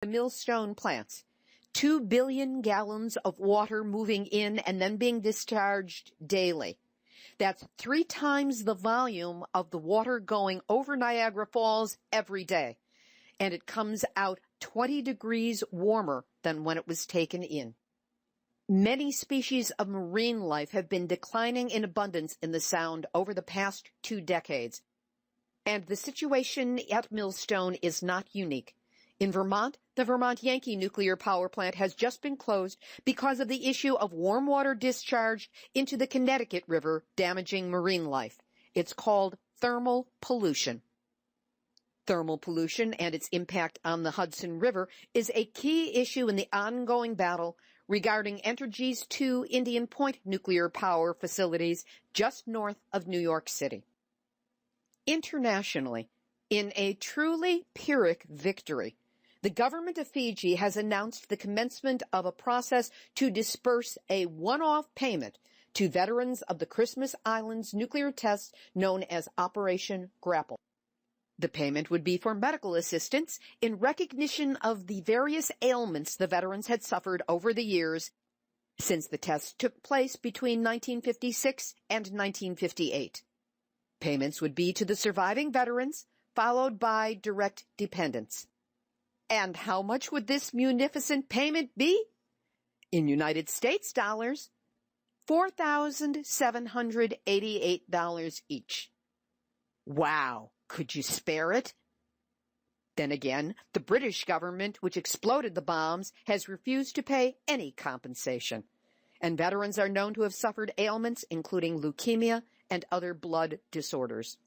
The Millstone plants. 2 billion gallons of water moving in and then being discharged daily. That's 3 times the volume of the water going over Niagara Falls every day. And it comes out 20 degrees warmer than when it was taken in. Many species of marine life have been declining in abundance in the Sound over the past 2 decades. And the situation at Millstone is not unique. In Vermont, the Vermont Yankee nuclear power plant has just been closed because of the issue of warm water discharged into the Connecticut River, damaging marine life. It's called thermal pollution. Thermal pollution and its impact on the Hudson River is a key issue in the ongoing battle regarding Entergy's 2 Indian Point nuclear power facilities just north of New York City. Internationally, in a truly Pyrrhic victory, the government of Fiji has announced the commencement of a process to disperse a one-off payment to veterans of the Christmas Islands nuclear tests known as Operation Grapple. The payment would be for medical assistance in recognition of the various ailments the veterans had suffered over the years since the tests took place between 1956 and 1958. Payments would be to the surviving veterans, followed by direct dependents. And how much would this munificent payment be? In United States dollars, $4,788 each. Wow, could you spare it? Then again, the British government, which exploded the bombs, has refused to pay any compensation. And veterans are known to have suffered ailments including leukemia and other blood disorders.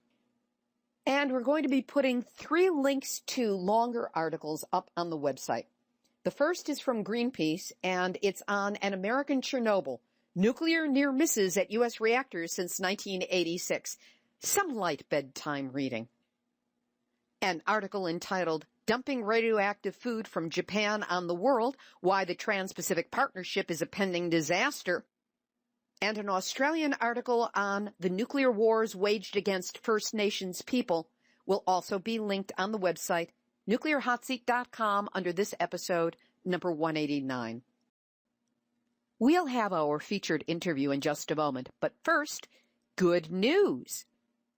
And we're going to be putting 3 links to longer articles up on the website. The first is from Greenpeace, and it's on An American Chernobyl, Nuclear Near Misses at U.S. Reactors Since 1986. Some light bedtime reading. An article entitled, Dumping Radioactive Food from Japan on the World, Why the Trans-Pacific Partnership is a Pending Disaster. And an Australian article on the nuclear wars waged against First Nations people will also be linked on the website, nuclearhotseat.com, under this episode, number 189. We'll have our featured interview in just a moment, but first, good news.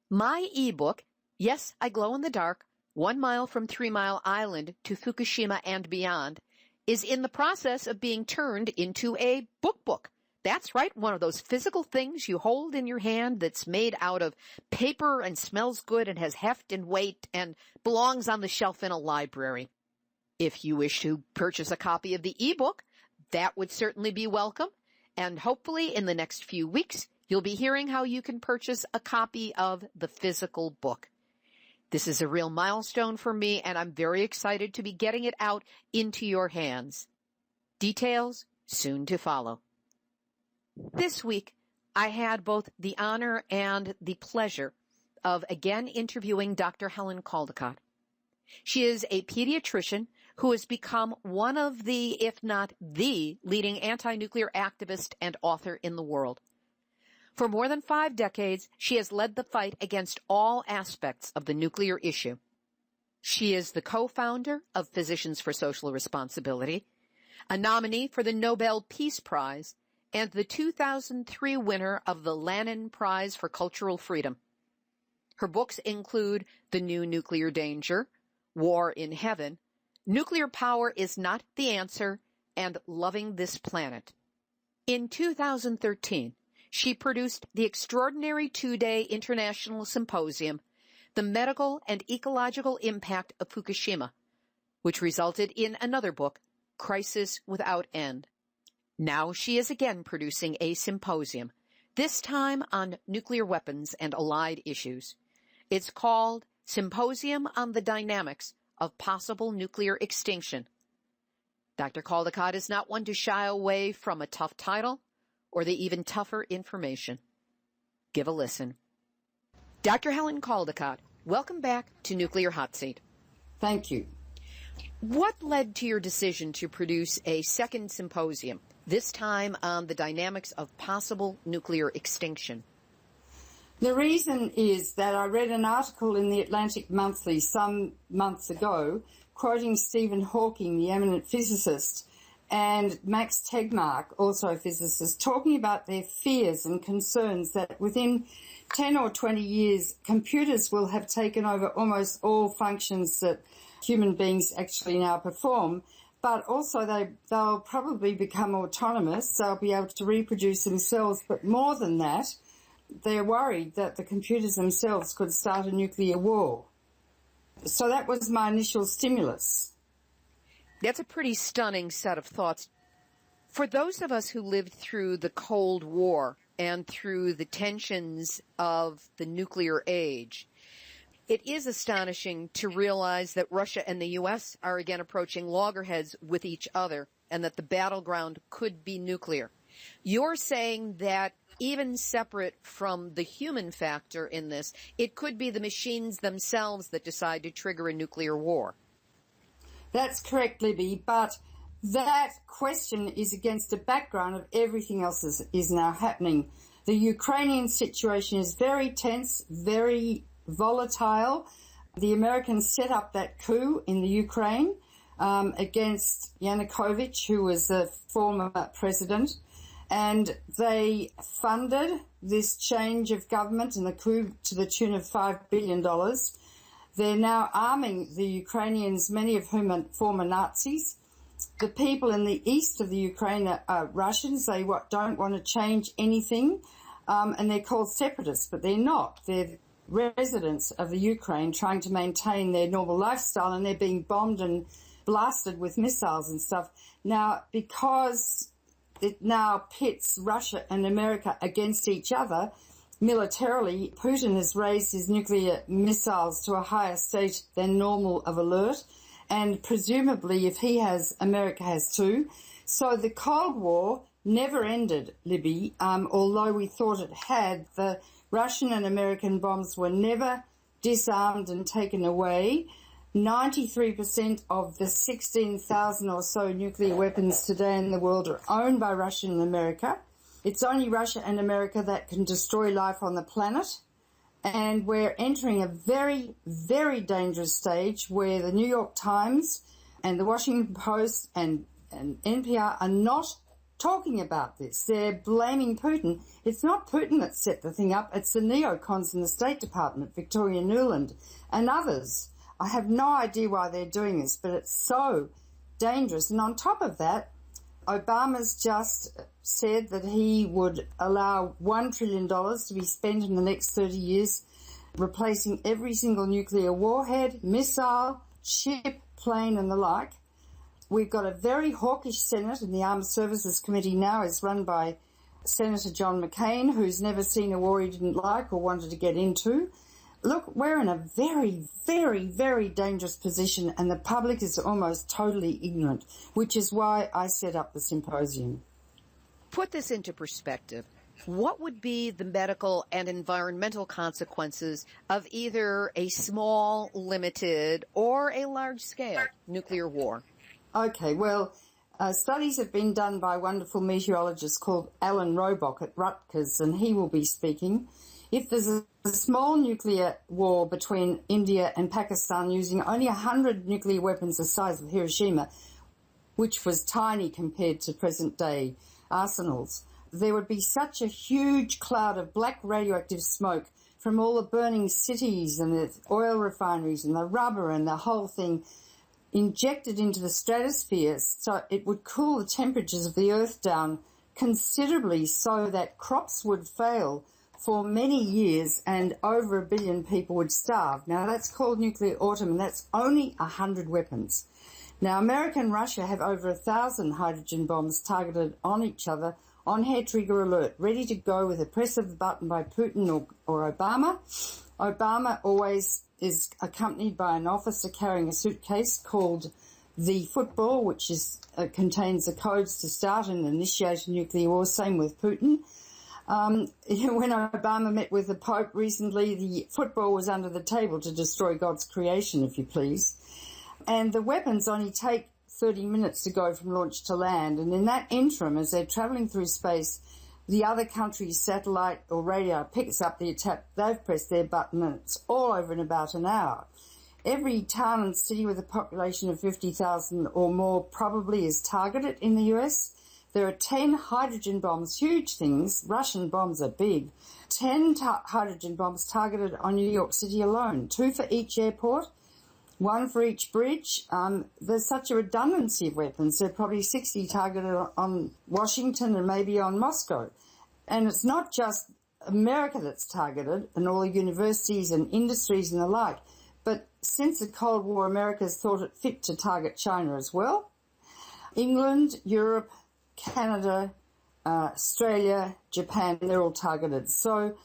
My ebook, Yes, I Glow in the Dark, 1 Mile from 3 Mile Island to Fukushima and Beyond, is in the process of being turned into a book. That's right, one of those physical things you hold in your hand that's made out of paper and smells good and has heft and weight and belongs on the shelf in a library. If you wish to purchase a copy of the ebook, that would certainly be welcome. And hopefully in the next few weeks, you'll be hearing how you can purchase a copy of the physical book. This is a real milestone for me, and I'm very excited to be getting it out into your hands. Details soon to follow. This week, I had both the honor and the pleasure of again interviewing Dr. Helen Caldicott. She is a pediatrician who has become one of the, if not the, leading anti-nuclear activist and author in the world. For more than 5 decades, she has led the fight against all aspects of the nuclear issue. She is the co-founder of Physicians for Social Responsibility, a nominee for the Nobel Peace Prize, and the 2003 winner of the Lannan Prize for Cultural Freedom. Her books include The New Nuclear Danger, War in Heaven, Nuclear Power is Not the Answer, and Loving This Planet. In 2013, she produced the extraordinary 2-day international symposium, The Medical and Ecological Impact of Fukushima, which resulted in another book, Crisis Without End. Now she is again producing a symposium, this time on nuclear weapons and allied issues. It's called Symposium on the Dynamics of Possible Nuclear Extinction. Dr. Caldicott is not one to shy away from a tough title or the even tougher information. Give a listen. Dr. Helen Caldicott, welcome back to Nuclear Hot Seat. Thank you. What led to your decision to produce a second symposium, this time on the dynamics of possible nuclear extinction? The reason is that I read an article in the Atlantic Monthly some months ago quoting Stephen Hawking, the eminent physicist, and Max Tegmark, also a physicist, talking about their fears and concerns that within 10 or 20 years, computers will have taken over almost all functions that human beings actually now perform, but also they'll probably become autonomous. They'll be able to reproduce themselves. But more than that, they're worried that the computers themselves could start a nuclear war. So that was my initial stimulus. That's a pretty stunning set of thoughts. For those of us who lived through the Cold War and through the tensions of the nuclear age, it is astonishing to realize that Russia and the U.S. are again approaching loggerheads with each other and that the battleground could be nuclear. You're saying that even separate from the human factor in this, it could be the machines themselves that decide to trigger a nuclear war. That's correct, Libby, but that question is against the background of everything else that is now happening. The Ukrainian situation is very tense, very volatile. The Americans set up that coup in the Ukraine against Yanukovych, who was the former president, and they funded this change of government and the coup to the tune of $5 billion. They're now arming the Ukrainians, many of whom are former Nazis. The people in the east of the Ukraine are Russians. They don't want to change anything, and they're called separatists, but they're not. They're residents of the Ukraine trying to maintain their normal lifestyle, and they're being bombed and blasted with missiles and stuff. Now, because it now pits Russia and America against each other militarily, Putin has raised his nuclear missiles to a higher state than normal of alert, and presumably if he has, America has too. So the Cold War never ended, Libby, although we thought it had. The Russian and American bombs were never disarmed and taken away. 93% of the 16,000 or so nuclear weapons today in the world are owned by Russia and America. It's only Russia and America that can destroy life on the planet. And we're entering a very, very dangerous stage where the New York Times and the Washington Post and NPR are not talking about this. They're blaming Putin. It's not Putin that set the thing up. It's the neocons in the State Department, Victoria Nuland and others. I have no idea why they're doing this, but it's so dangerous. And on top of that, Obama's just said that he would allow $1 trillion to be spent in the next 30 years, replacing every single nuclear warhead, missile, ship, plane and the like. We've got a very hawkish Senate, and the Armed Services Committee now is run by Senator John McCain, who's never seen a war he didn't like or wanted to get into. Look, we're in a very, very, very dangerous position, and the public is almost totally ignorant, which is why I set up the symposium. Put this into perspective. What would be the medical and environmental consequences of either a small, limited, or a large-scale nuclear war? Okay, well, studies have been done by a wonderful meteorologist called Alan Robock at Rutgers, and he will be speaking. If there's a small nuclear war between India and Pakistan using only 100 nuclear weapons the size of Hiroshima, which was tiny compared to present-day arsenals, there would be such a huge cloud of black radioactive smoke from all the burning cities and the oil refineries and the rubber and the whole thing injected into the stratosphere, so it would cool the temperatures of the Earth down considerably so that crops would fail for many years and over 1 billion people would starve. Now, that's called nuclear autumn, and that's only 100 weapons. Now, America and Russia have over 1,000 hydrogen bombs targeted on each other on hair-trigger alert, ready to go with a press of the button by Putin or Obama. Obama always is accompanied by an officer carrying a suitcase called the football, which contains the codes to start and initiate a nuclear war. Same with Putin. When Obama met with the Pope recently, the football was under the table to destroy God's creation, if you please. And the weapons only take 30 minutes to go from launch to land. And in that interim, as they're travelling through space, the other country's satellite or radar picks up the attack. They've pressed their button and it's all over in about an hour. every town and city with a population of 50,000 or more probably is targeted in the US. There are 10 hydrogen bombs, huge things. Russian bombs are big. 10 hydrogen bombs targeted on New York City alone, 2 for each airport, 1 for each bridge. There's such a redundancy of weapons. There are probably 60 targeted on Washington and maybe on Moscow. And it's not just America that's targeted and all the universities and industries and the like, but since the Cold War, America has thought it fit to target China as well. England, Europe, Canada, Australia, Japan, they're all targeted. So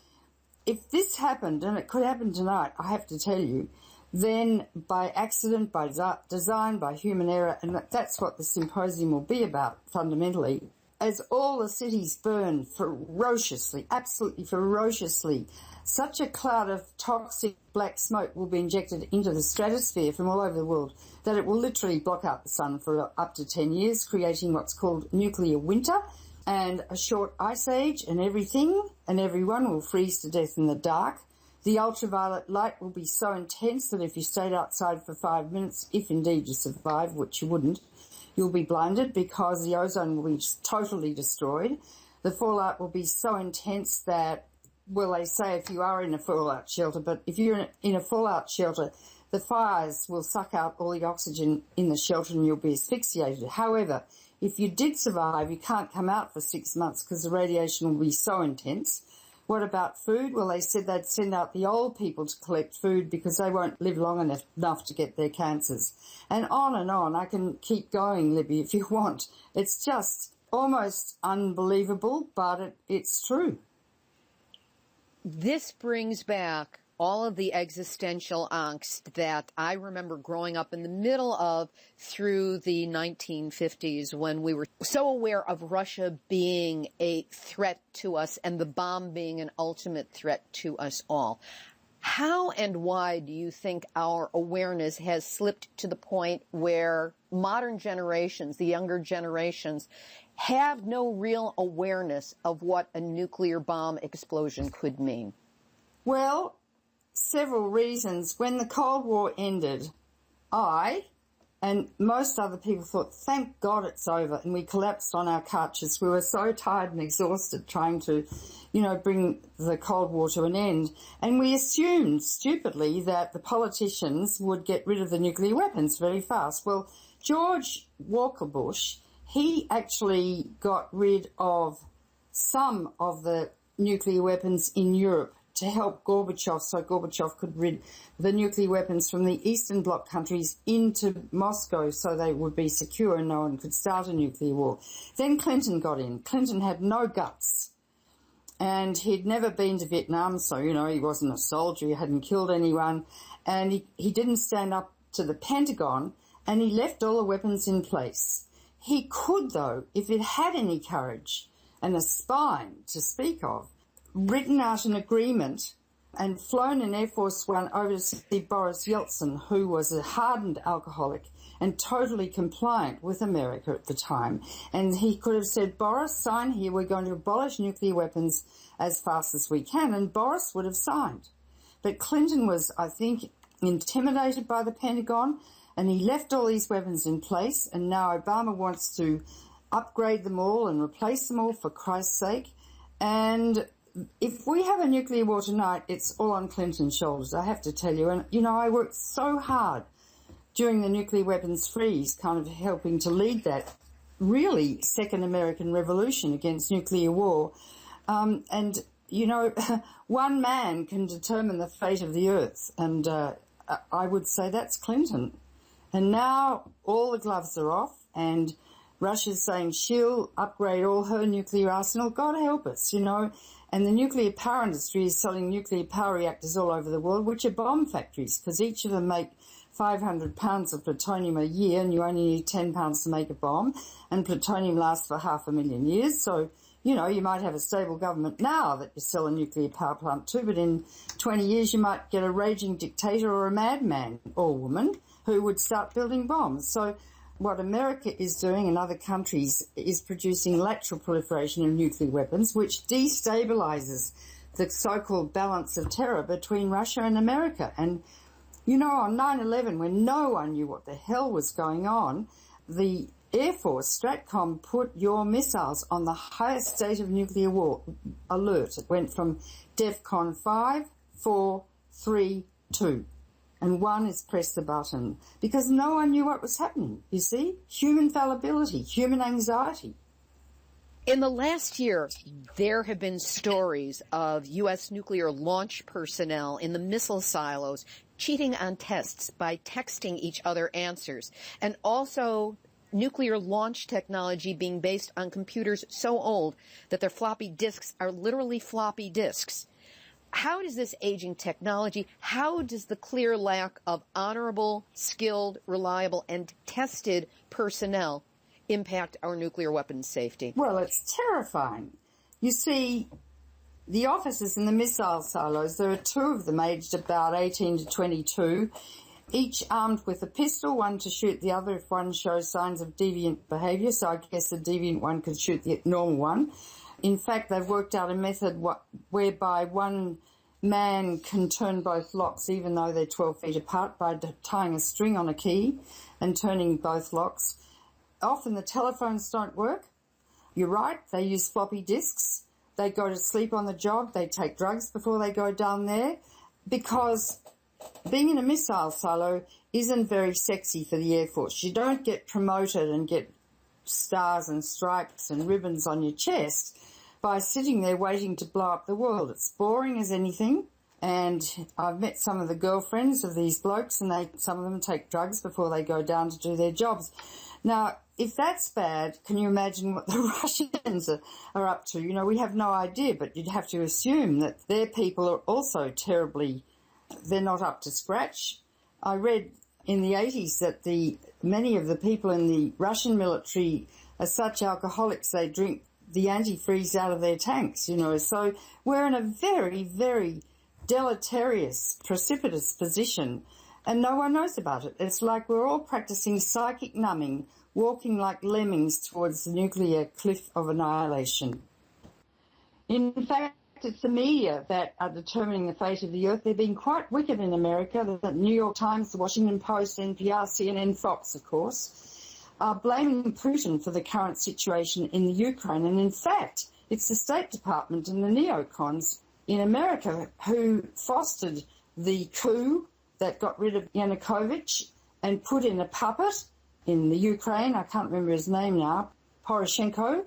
if this happened, and it could happen tonight, I have to tell you, then by accident, by design, by human error, and that's what the symposium will be about fundamentally, as all the cities burn ferociously, absolutely ferociously, such a cloud of toxic black smoke will be injected into the stratosphere from all over the world that it will literally block out the sun for up to 10 years, creating what's called nuclear winter and a short ice age, and everything and everyone will freeze to death in the dark. The ultraviolet light will be so intense that if you stayed outside for 5 minutes, if indeed you survive, which you wouldn't, you'll be blinded because the ozone will be totally destroyed. The fallout will be so intense that, well, they say if you are in a fallout shelter, but if you're in a fallout shelter, the fires will suck out all the oxygen in the shelter and you'll be asphyxiated. However, if you did survive, you can't come out for 6 months because the radiation will be so intense. What about food? Well, they said they'd send out the old people to collect food because they won't live long enough to get their cancers. And on. I can keep going, Libby, if you want. It's just almost unbelievable, but it's true. This brings back all of the existential angst that I remember growing up in the middle of through the 1950s when we were so aware of Russia being a threat to us and the bomb being an ultimate threat to us all. How and why do you think our awareness has slipped to the point where modern generations, the younger generations, have no real awareness of what a nuclear bomb explosion could mean? Well, several reasons. When the Cold War ended, I and most other people thought, thank God it's over, and we collapsed on our couches. We were so tired and exhausted trying to, bring the Cold War to an end. And we assumed, stupidly, that the politicians would get rid of the nuclear weapons very fast. Well, George Walker Bush, he actually got rid of some of the nuclear weapons in Europe to help Gorbachev, so Gorbachev could rid the nuclear weapons from the Eastern Bloc countries into Moscow so they would be secure and no one could start a nuclear war. Then Clinton got in. Clinton had no guts. And he'd never been to Vietnam, so, he wasn't a soldier, he hadn't killed anyone. And he didn't stand up to the Pentagon, and he left all the weapons in place. He could, though, if it had any courage and a spine to speak of, written out an agreement and flown in Air Force One over to see Boris Yeltsin, who was a hardened alcoholic and totally compliant with America at the time. And he could have said, Boris, sign here, we're going to abolish nuclear weapons as fast as we can, and Boris would have signed. But Clinton was, I think, intimidated by the Pentagon, and he left all these weapons in place, and now Obama wants to upgrade them all and replace them all, for Christ's sake. And if we have a nuclear war tonight, it's all on Clinton's shoulders, I have to tell you. And, I worked so hard during the nuclear weapons freeze, kind of helping to lead that really second American revolution against nuclear war. And, one man can determine the fate of the earth. And I would say that's Clinton. And now all the gloves are off, and Russia's saying she'll upgrade all her nuclear arsenal. God help us, And the nuclear power industry is selling nuclear power reactors all over the world, which are bomb factories, because each of them make 500 pounds of plutonium a year, and you only need 10 pounds to make a bomb, and plutonium lasts for 500,000 years. So, you might have a stable government now that you sell a nuclear power plant to, but in 20 years you might get a raging dictator or a madman or woman who would start building bombs. So what America is doing and other countries is producing lateral proliferation of nuclear weapons, which destabilizes the so-called balance of terror between Russia and America. And, You know, on 9/11, when no one knew what the hell was going on, the Air Force, STRATCOM, put your missiles on the highest state of nuclear war alert. It went from DEFCON 5, 4, 3, 2. And 1 is press the button. Because no one knew what was happening, you see? Human fallibility, human anxiety. In the last year, there have been stories of U.S. nuclear launch personnel in the missile silos cheating on tests by texting each other answers, and also nuclear launch technology being based on computers so old that their floppy disks are literally floppy disks. How does this aging technology, how does the clear lack of honorable, skilled, reliable, and tested personnel impact our nuclear weapons safety? Well, it's terrifying. You see, the officers in the missile silos, there are 2 of them aged about 18 to 22, each armed with a pistol, one to shoot the other if one shows signs of deviant behaviour, so I guess the deviant one could shoot the normal one. In fact, they've worked out a method whereby one man can turn both locks even though they're 12 feet apart by tying a string on a key and turning both locks. Often the telephones don't work. You're right, they use floppy disks. They go to sleep on the job. They take drugs before they go down there because being in a missile silo isn't very sexy for the Air Force. You don't get promoted and get stars and stripes and ribbons on your chest by sitting there waiting to blow up the world. It's boring as anything. And I've met some of the girlfriends of these blokes, and some of them take drugs before they go down to do their jobs. Now, if that's bad, can you imagine what the Russians are up to? You know, we have no idea, but you'd have to assume that their people are also they're not up to scratch. I read in the 80s that many of the people in the Russian military are such alcoholics they drink the antifreeze out of their tanks, you know. So we're in a very, very deleterious, precipitous position, and no one knows about it. It's like we're all practicing psychic numbing, walking like lemmings towards the nuclear cliff of annihilation. In fact, it's the media that are determining the fate of the Earth. They're being quite wicked in America. The New York Times, the Washington Post, NPR, CNN, Fox, of course, are blaming Putin for the current situation in the Ukraine. And in fact, it's the State Department and the neocons in America who fostered the coup that got rid of Yanukovych and put in a puppet in the Ukraine. I can't remember his name now, Poroshenko.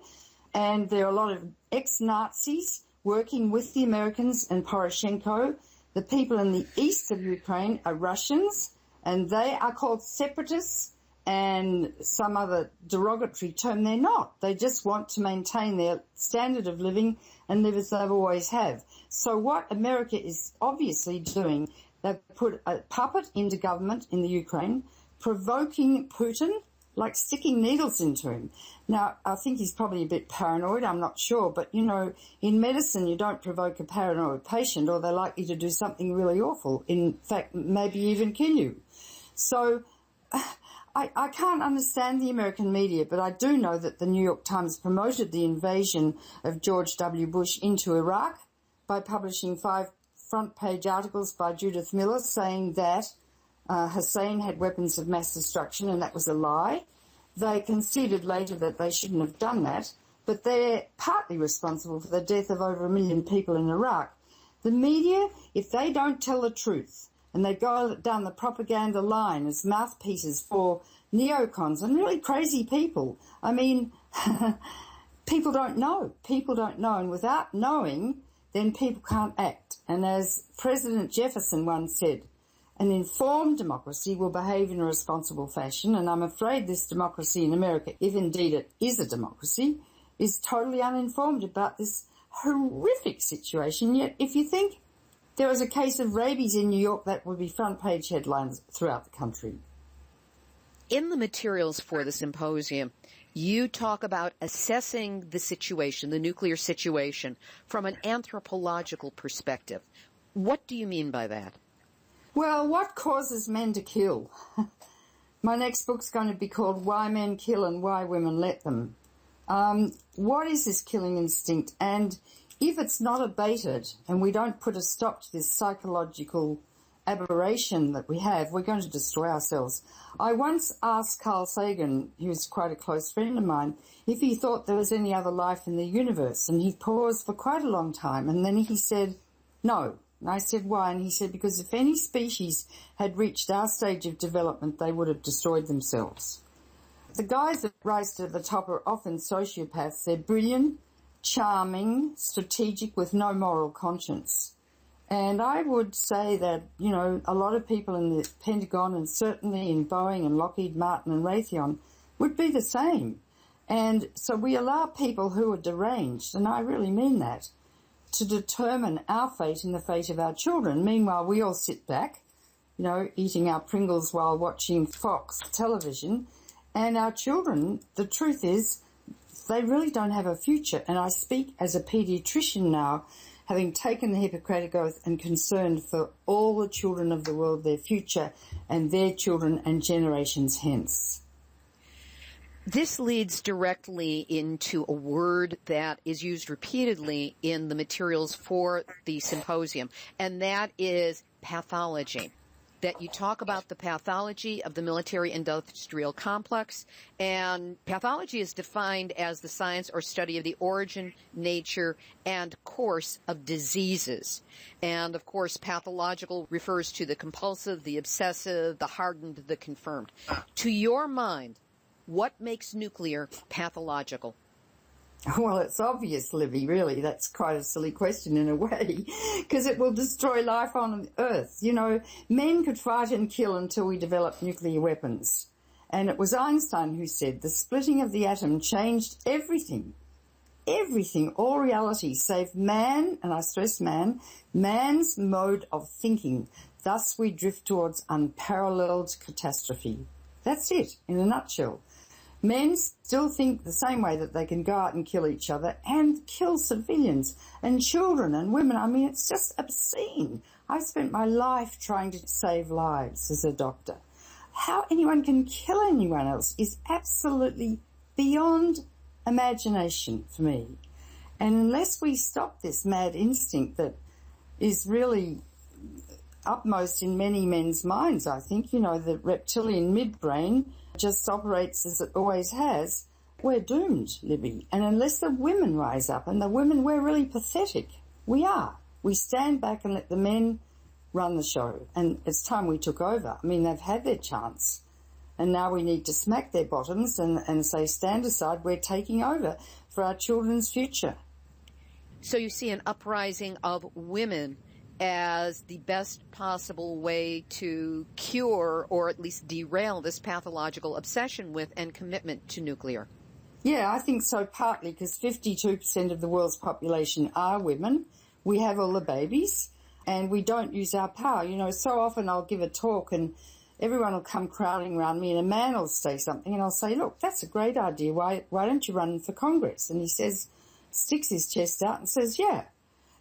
And there are a lot of ex-Nazis working with the Americans and Poroshenko. The people in the east of Ukraine are Russians, and they are called separatists and some other derogatory term. They're not. They just want to maintain their standard of living and live as they've always have. So what America is obviously doing, they've put a puppet into government in the Ukraine, provoking Putin, like sticking needles into him. Now, I think he's probably a bit paranoid, I'm not sure, but, you know, in medicine you don't provoke a paranoid patient or they're likely to do something really awful, in fact, maybe even kill you. So I can't understand the American media, but I do know that the New York Times promoted the invasion of George W. Bush into Iraq by publishing 5 front-page articles by Judith Miller saying that Hussein had weapons of mass destruction, and that was a lie. They conceded later that they shouldn't have done that, but they're partly responsible for the death of over 1 million people in Iraq. The media, if they don't tell the truth, and they go down the propaganda line as mouthpieces for neocons and really crazy people, I mean, people don't know. People don't know, and without knowing, then people can't act. And as President Jefferson once said, an informed democracy will behave in a responsible fashion, and I'm afraid this democracy in America, if indeed it is a democracy, is totally uninformed about this horrific situation. Yet, if you think there was a case of rabies in New York, that would be front-page headlines throughout the country. In the materials for the symposium, you talk about assessing the situation, the nuclear situation, from an anthropological perspective. What do you mean by that? Well, what causes men to kill? My next book's going to be called Why Men Kill and Why Women Let Them. What is this killing instinct? And if it's not abated and we don't put a stop to this psychological aberration that we have, we're going to destroy ourselves. I once asked Carl Sagan, who was quite a close friend of mine, if he thought there was any other life in the universe, and he paused for quite a long time, and then he said, no. And I said, why? And he said, because if any species had reached our stage of development, they would have destroyed themselves. The guys that rise to the top are often sociopaths. They're brilliant, charming, strategic, with no moral conscience. And I would say that, you know, a lot of people in the Pentagon and certainly in Boeing and Lockheed Martin and Raytheon would be the same. And so we allow people who are deranged, and I really mean that, to determine our fate and the fate of our children. Meanwhile, we all sit back, you know, eating our Pringles while watching Fox television. And our children, the truth is, they really don't have a future. And I speak as a paediatrician now, having taken the Hippocratic Oath and concerned for all the children of the world, their future, and their children and generations hence. This leads directly into a word that is used repeatedly in the materials for the symposium, and that is pathology. That you talk about the pathology of the military-industrial complex, and pathology is defined as the science or study of the origin, nature, and course of diseases. And, of course, pathological refers to the compulsive, the obsessive, the hardened, the confirmed. To your mind, what makes nuclear pathological? Well, it's obvious, Libby, really. That's quite a silly question in a way, because it will destroy life on Earth. You know, men could fight and kill until we developed nuclear weapons. And it was Einstein who said the splitting of the atom changed everything. Everything, all reality, save man, and I stress man, man's mode of thinking. Thus we drift towards unparalleled catastrophe. That's it, in a nutshell. Men still think the same way, that they can go out and kill each other and kill civilians and children and women. I mean, it's just obscene. I've spent my life trying to save lives as a doctor. How anyone can kill anyone else is absolutely beyond imagination for me. And unless we stop this mad instinct that is really upmost in many men's minds, I think, you know, the reptilian midbrain just operates as it always has, we're doomed, Libby. And unless the women rise up, and the women, we're really pathetic. We are. We stand back and let the men run the show. And it's time we took over. I mean, they've had their chance. And now we need to smack their bottoms and say, stand aside, we're taking over for our children's future. So you see an uprising of women as the best possible way to cure or at least derail this pathological obsession with and commitment to nuclear. Yeah, I think so, partly because 52% of the world's population are women. We have all the babies and we don't use our power. You know, so often I'll give a talk and everyone will come crowding around me and a man will say something and I'll say, look, that's a great idea. Why don't you run for Congress? And he says, sticks his chest out and says, yeah.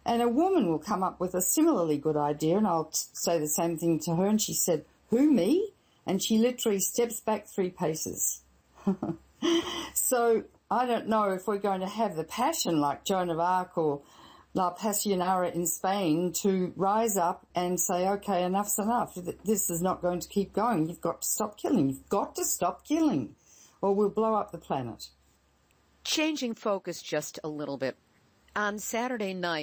And a woman will come up with a similarly good idea, and I'll say the same thing to her, and she said, who, me? And she literally steps back 3 paces. So I don't know if we're going to have the passion like Joan of Arc or La Pasionara in Spain to rise up and say, okay, enough's enough. This is not going to keep going. You've got to stop killing. You've got to stop killing, or we'll blow up the planet. Changing focus just a little bit. On Saturday night,